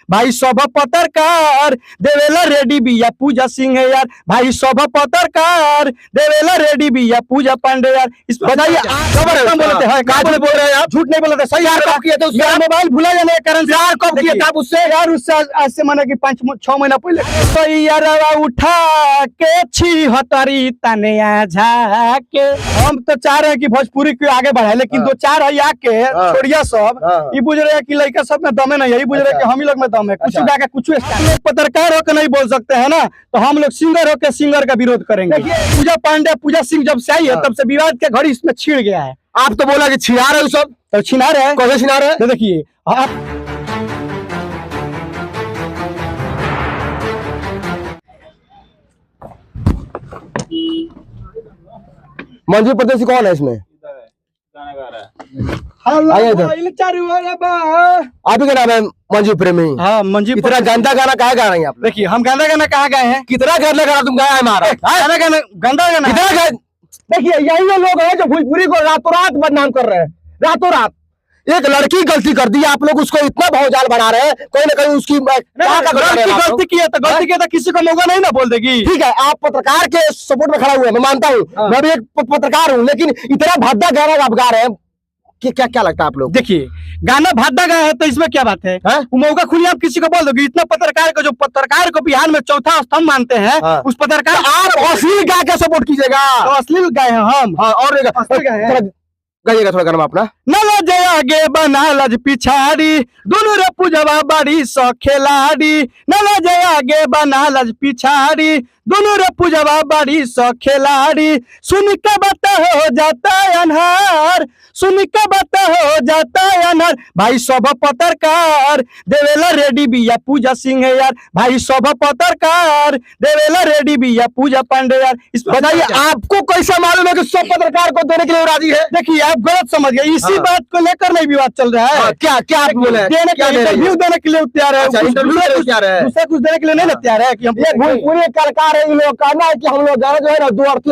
भाई सब पत्रकार देवेला रेडी बिया पूजा सिंह है यार, भाई सब पत्रकार देवेला रेडी बिया पूजा पांडे यार। इस बताइए कब बोलते हैं, क्या बोल रहे हैं आप? झूठ नहीं बोलते सही यार। कब किए थे उससे? मोबाइल भुला जाने के कारण यार। कब किए थे आप उससे यार? उससे आज से माना कि 5-6 महीना पहले। तो यार उठा के छी हतरी तनिया झाके। हम तो चाह रहे हैं कि भोजपुरी को आगे बढ़ाए, लेकिन दो चार है आके छोड़िया सब ये बुझ रहे हैं कि लड़का सब में दम नहीं है, ये बुझ रहे हैं कि हम ही लोग में दम है। कुछ गा के कुछ लोग पत्रकार होकर नहीं बोल सकते हैं ना, तो हम लोग सिंगर होकर सिंगर का विरोध करेंगे। पूजा पांडे पूजा सिंह जब से आई है तब से विवाद के घड़ी इसमें छिड़ गया है। आप तो बोला कि छिना रहे हो सब, तो छिना रहे हैं। कैसे छिना रहे हैं? तो देखिए आप मंजू प्रदेश कौन है इसमें? आप ही का नाम है मंजू प्रेमी? हाँ मंजू। इतना गंदा गाना कहाँ गा रहे हैं आप? देखिए हम गंदा गाना कहाँ गाए हैं? कितना गंदा गाना तुम गाया है हमारा? गंदा गाना देखिए यही लोग हैं जो भोजपुरी को रातों रात बदनाम कर रहे हैं। रातों रात एक लड़की गलती कर दी, आप लोग उसको इतना भौजाल बना रहे हैं। कोई ना कोई उसकी गलती की है तो किसी को मौका नहीं ना बोल देगी। ठीक है, आप पत्रकार के सपोर्ट में खड़ा हुए, मैं मानता हूँ। मैं भी एक पत्रकार हूँ, लेकिन इतना भद्दा गाना आप गा रहे हैं कि क्या लगता है आप लोग? देखिए गाना भद्दा गाया है तो इसमें क्या बात है? मौका खुली आप किसी को बोल दोगे? इतना पत्रकार को, जो पत्रकार को बिहार में चौथा स्तंभ मानते हैं, उस पत्रकार आप अश्लील गा के सपोर्ट कीजिएगा। तो अश्लील गाए हैं हम। और गाइएगा थोड़ा गाना अपना। न लज आगे बना लज पिछाड़ी, दोनों रे पूजवा बड़ी सौ खिलाड़ी। न लज आगे बना लज पिछाड़ी, दोनों रे पूजवा बड़ी सौ खिलाड़ी। सुन के बता हो जाता है अनहार, सुन के बता हो जाता है अनहार। भाई सब पत्रकार देवेला रेडी बिया पूजा सिंह है यार, भाई सब पत्रकार देवेला रेडी बिया पूजा पांडे यार। इस बताइए आपको कैसा मालूम है कि सब पत्रकार को देने के लिए राजी है? देखिए आप गलत समझ गए, इसी बात को लेकर नहीं विवाद चल रहा है। क्या आप बोले? इंटरव्यू देने के लिए तैयार है, दूसरा कुछ देने के लिए नहीं तैयार है। कि हम पूरे कलाकार है, इन लोग कहना है कि हम लोग गाना जो है ना 2 अर्थी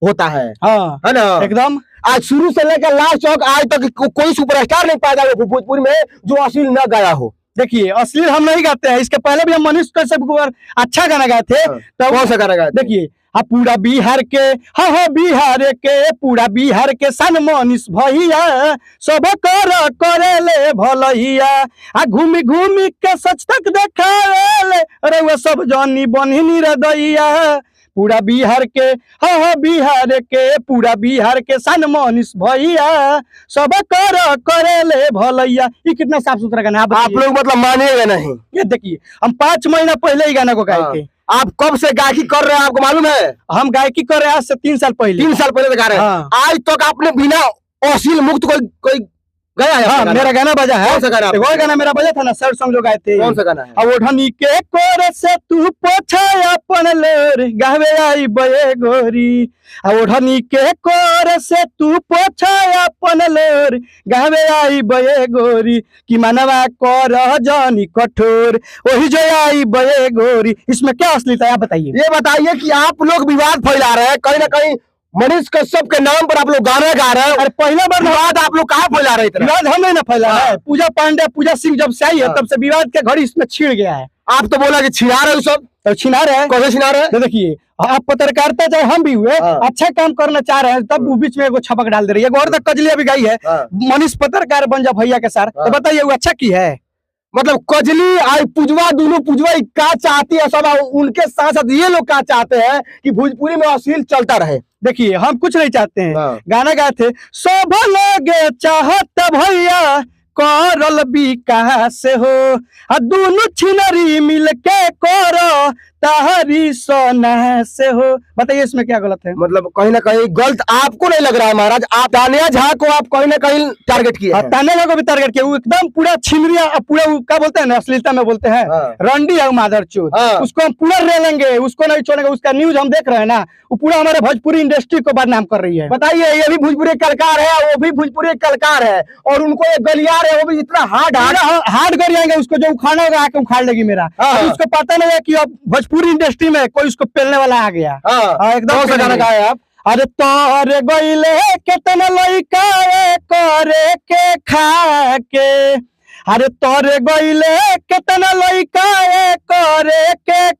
होता है। हाँ है ना एकदम। आज शुरू से लेकर लास्ट तक आज तक कोई सुपरस्टार नहीं पाया जाए भोजपुरी में जो अश्लील न गाया हो। देखिए अश्लील हम नहीं गाते हैं, इसके पहले भी हम मनीष कश्यप अच्छा गाना गाए थे। तो कौन सा गाना गाए? देखिए पूरा बिहार के, हाँ बिहार के, पूरा बिहार के सन मनीष भैया सब करे ले भलैया। आ घूमी घूमी के सच तक देखाले, अरे वो सब जानी बनी निरदैया। पूरा बिहार के, हाँ बिहार के, पूरा बिहार के सन मनीष भैया सब करे ले भलैया। ये कितना साफ सुथरा गाना है। आप लोग मतलब मानिएगा नहीं। ये देखिए हम 5 महीना पहले ही गाना को गाए थे। आप कब से गायकी कर रहे हैं आपको मालूम है? हम गायकी कर रहे हैं आज से 3 साल पहले। 3 साल पहले गा रहे हैं। आज तक आपने बिना अश्लील मुक्त कोई गया है? हाँ मेरा गाना बजा है। कौन सा गाना? वो गाना मेरा बजा था ना, सर सॉन्ग जो गाए थे। कौन सा गाना है? अब ओढ़नी के कोर से तू पोछा अपन लेर गावे आई बये गोरी। अब ओढ़नी के कोर से तू पोछा अपन लेर गावे आई बये गोरी। कि मनवा कर जानी कठोर वही जो आई बये गोरी। इसमें क्या असलियत है आप बताइए? ये बताइए कि आप लोग विवाद फैला रहे हैं, कहीं ना कहीं मनीष कश्यप के नाम पर आप लोग गाना गा रहे हैं। अरे पहला बार विवाद आप लोग कहाँ फैला रहे थे? विवाद हम नहीं ना फैला है। पूजा पांडे पूजा सिंह जब से आई है तब से विवाद के घड़ी इसमें छिड़ गया है। आप तो बोला कि छिना रहे हो सब, तो छिना रहे हैं। कैसे छिना रहे हैं? तो देखिए आप पत्रकारिता चाहे हम भी हुए अच्छा काम करना चाह रहे हैं, तब वो बीच में एगो छपक डाल दे रही है। और तक कजली अभी गई है मनीष पत्रकार बन जा भैया के साथ। तो बताइए वो अच्छा की है? मतलब कजली आई पुजवा, दोनों पुजवा क्या चाहती है सब उनके साथ साथ ये लोग क्या चाहते हैं कि भोजपुरी में अश्लील चलता रहे। देखिए हम कुछ नहीं चाहते हैं। गाना गाए थे सब लोग चाहत भैया करल विकास हो, दोनों छिनरी मिलके करो ताहरी सोना से हो। बताइए इसमें क्या गलत है? मतलब कहीं ना कहीं गलत आपको नहीं लग रहा है महाराज? आप तानिया झा को आप कहीं ना कहीं टारगेट किया। तानिया झा को भी टारगेट किया। वो एकदम पूरा छिनरिया, पूरा क्या बोलते हैं ना, अश्लीलता में बोलते हैं रंडी है मादरचोद। उसको हम पूरा रेलेंगे, उसको नहीं छोड़ेंगे। उसका न्यूज हम देख रहे हैं ना, वो पूरा हमारे भोजपुरी इंडस्ट्री को बदनाम कर रही है। बताइए ये भी भोजपुरी कलाकार है, वो भी भोजपुरी कलाकार है, और उनको एक गलियार है, वो भी इतना हार्ड गरियाएंगे। उसको जो उखाड़ना होगा आके उखाड़ लेगी मेरा। उसको पता नहीं है कि अब भोजपुरी इंडस्ट्री में कोई उसको पेलने वाला आ गया। एकदम गाना गाए आप। अरे तोरे गइले केतना लइका करे के खा के, अरे तोरे गइले केतना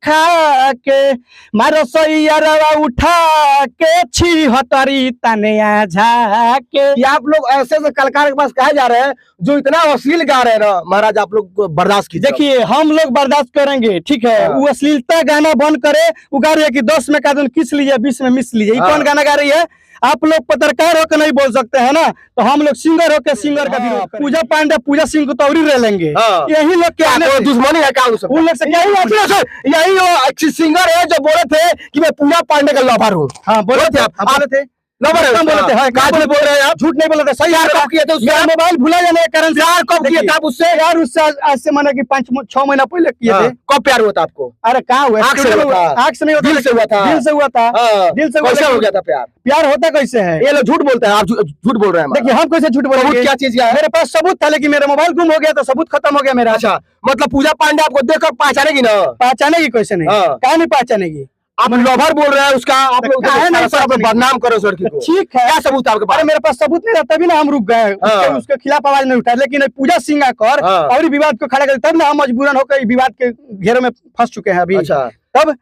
खा के मारो सैयरवा उठा के छी हतरी तनिया झाके। कि आप लोग ऐसे ऐसे कलाकार के पास कहे जा रहे हैं जो इतना अश्लील गा रहे हैं ना महाराज, आप लोग को बर्दाश्त कीजिए। देखिए हम लोग बर्दाश्त करेंगे, ठीक है। हाँ। वो अश्लीलता गाना बंद करे, वो गा रही है कि 10 में कादून किस लीजिए 20 में मिस लीजिए, ये हाँ। कौन गाना गा रही है? आप लोग पत्रकार होकर नहीं बोल सकते हैं ना, तो हम लोग सिंगर होकर सिंगर का विरोध करेंगे। पूजा पांडे पूजा सिंह को तौरी रह लेंगे। हाँ। यही लोग के आने से- दुश्मनी है क्या उन सब? उन लोग से क्या यही यही वो अच्छी सिंगर है जो बोले थे कि मैं पूजा पांडे का लवर हूँ। हाँ बोले थे आप, बोले थे लवर है, बोले थे। हाँ, कहाँ बोल रहे हैं आप? झूठ नहीं बोले थे, सही प्यार है। कब किए थे उससे? मेरा मोबाइल भुला जाने के कारण से- प्यार कब किए थे आप उससे? यार उससे आज से माने कि 5-6 महीना पहले किए हाँ, थे। कब प्यार हुआ था आपको? अरे कहाँ हुआ? आँख से हुआ था। आँख से नहीं होता, दिल से हुआ था। दिल से हुआ था। हाँ, दिल से हुआ कैसे था। हो गया था प्यार? प्यार होता कैसे है? ये लोग झूठ बोलते हैं, आप झूठ बोल रहे हैं। देखिए हम कैसे झूठ सबूत बोलेंगे? क्या चीज का है? मेरे पास सबूत था, लेकिन मेरा मोबाइल गुम हो गया तो सबूत खत्म हो गया मेरा। अच्छा, मतलब पूजा पांडे आपको देखकर पहचानेगी ना? पहचानेगी कैसे नहीं? हाँ। कहाँ नहीं पहचानेगी? आप लवर बोल रहे हैं उसका, आप लोग काहे नहीं सारा पहचानेगी? बदनाम करो उस लड़की को। ठीक है। क्या सबूत है आपके पास? अरे मेरे पास सबूत नहीं था, तभी ना हम रुक गए। हाँ। उसके खिलाफ आवाज नहीं उठाए, लेकिन पूजा सिंह आकर हाँ। और विवाद को खड़ा कर, तब ना हम मजबूरन होकर विवाद के घेरे में फंस चुके हैं अभी। अच्छा, तब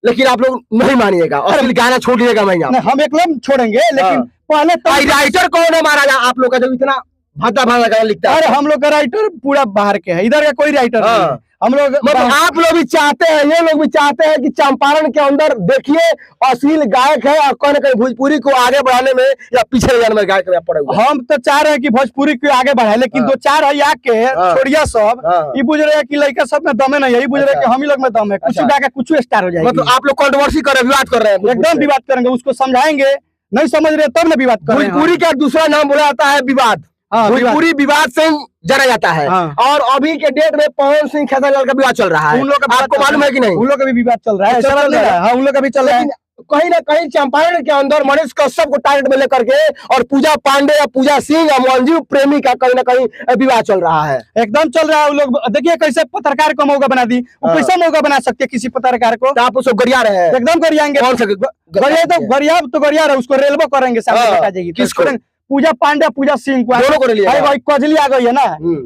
लेकिन आप लोग नहीं मानिएगा और फिर गाना छोड़िएगा नहीं आप। हम एकदम छोड़ेंगे, लेकिन हाँ। पहले तो राइटर कौन है महाराजा आप लोग का जो इतना भाता भागा गाना लिखता है? अरे हम लोग का राइटर पूरा बाहर के है, इधर का कोई राइटर नहीं है। हाँ। हम लोग मतलब आप लोग भी चाहते हैं, ये लोग भी चाहते हैं कि चंपारण के अंदर देखिए अश्लील गायक है और कहीं न कहीं भोजपुरी को आगे बढ़ाने में या पीछे ले जाने में गायक पड़े हुए हैं। हम तो चाह रहे हैं कि भोजपुरी को आगे बढ़ाए, लेकिन हाँ। 2-4 है आके हाँ। छोड़िया सब हाँ। ये बुझ रहे हैं कि लड़का सब में दमे नहीं है, ये बुझ रहे हैं अच्छा। कि हम ही लोग में दम है, कुछ अच्छा। गाके कुछ स्टार हो जाएगी। मतलब आप लोग कंट्रोवर्सी कर रहे हैं, विवाद कर रहे हैं। एकदम विवाद करेंगे, उसको समझाएंगे, नहीं समझ रहे तब ना विवाद कर रहे हैं। भोजपुरी का दूसरा नाम बोला जाता है विवाद। हाँ, विवाद। भोजपुरी विवाद से जाना जाता है। हाँ। और अभी के डेट में पवन सिंह खेसारी का विवाद चल रहा है। उन लोग का आपको मालूम है कि नहीं? उन लोग का भी विवाद चल रहा है, अच्छा, ऐसा चल चल रहा है। हाँ, उन लोग का भी चल रहा है। लेकिन कहीं ना कहीं चंपारण के अंदर मनीष कश्यप को टारगेट में लेकर के और पूजा पांडे या पूजा सिंह या मंजू प्रेमी का कहीं ना कहीं विवाद चल रहा है। एकदम चल रहा है। वो लोग देखिए कैसे पत्रकार को मौका बना दी, वो हाँ। कैसे मौका बना सकते हैं किसी पत्रकार को? तो आप उसको गरिया रहे हैं। एकदम गरियाएंगे। कौन सा गरिया तो गरिया रहे, उसको रेलवे करेंगे, सामने हाँ। बता जाएगी। किसको? पूजा पांडे पूजा सिंह को दोनों को ले लिया भाई गया। भाई कजली आ गई है ना,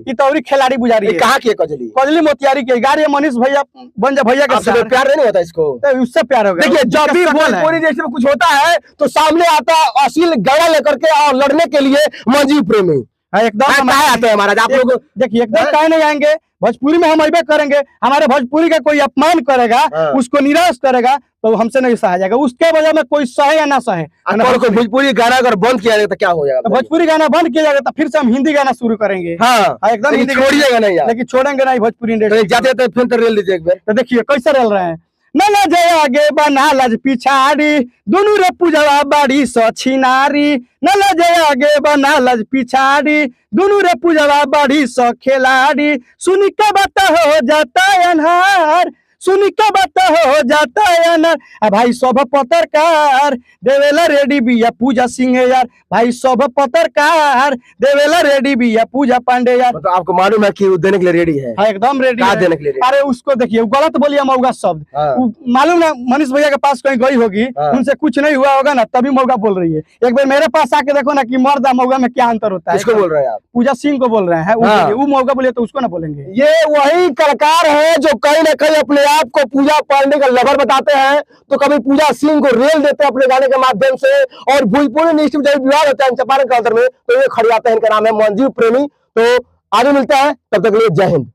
ये तो और खिलाड़ी बुझा रही ये है। कहाँ की है कजली? कजली मोतियारी की गाड़ी है, मनीष भैया बन जा भैया के आपसे साथ प्यार नहीं होता इसको? तो उससे प्यार हो गया। देखिए जब भी उसका शकल है। भोजपुरी देश में कुछ होता है तो सामने आता है अश्लील गाना लेकर के और लड़ने के लिए मंजू प्रेमी। हाँ, एकदम कहाँ आते हैं महाराज आप लोग? देखिए एकदम हाँ? कहे नहीं आएंगे, भोजपुरी में हम अबे करेंगे। हमारे भोजपुरी का कोई अपमान करेगा, हाँ। उसको निराश करेगा तो हमसे नहीं सहा जाएगा। उसके वजह में कोई सहे या ना सहे। और कोई भोजपुरी गाना अगर बंद किया जाए तो क्या हो तो जाएगा? भोजपुरी गाना बंद किया जाएगा तो फिर से हम हिंदी गाना शुरू करेंगे। हाँ, हाँ, एकदम लेकिन हिंदी गाना- छोड़िएगा नहीं यार। लेकिन छोड़ेंगे नहीं भोजपुरी तो इंडस्ट्री। जाते तो फिर तो रेल दीजिए एक बार। तो देखिए कैसे रह रहे हैं। न लजे आगे बना लज पिछाड़ी, दुनू रे पूजवा बाड़ी सछिनारी। न लजे आगे बना लज पिछाड़ी, दुनू रे पूजवा बाड़ी स खिलाड़ी। सुनी के बात हो जाता है अनहार, सुनी के बात हो जाता है अनहार। आ भाई सब पत्रकार देवेला रेडी बिया पूजा सिंह यार, भाई सब पत्रकार देवेला रेडी बिया पूजा पांडे यार। मतलब आपको मालूम है कि वो देने के लिए रेडी है? हाँ एकदम रेडी क्या है। देने के लिए ready? अरे उसको देखिए वो गलत बोलिए मौगा शब्द। हाँ। वो मालूम ना मनीष भैया के पास कहीं गई होगी, हाँ। उनसे कुछ नहीं हुआ होगा ना, तभी मौगा बोल रही है। एक बार मेरे पास आके देखो ना कि मर्द और मौगा में क्या अंतर होता है। किसको बोल रहे हैं आप? पूजा सिंह को बोल रहे हैं। हाँ। वो मौगा बोलिए तो उसको ना बोलेंगे। ये वही कलाकार है जो कहीं ना कहीं अपने आप को पूजा पांडे का लवर बताते हैं, तो कभी पूजा सिंह को रेल देते हैं अपने गाने के माध्यम से। और भोजपुरी इंडस्ट्री में जब विवाद होता है चंपारण के अंदर में तो ये खड़े आते हैं, इनका नाम है मंजू प्रेमी। तो आगे मिलता है, तब तक के लिए जय हिंद।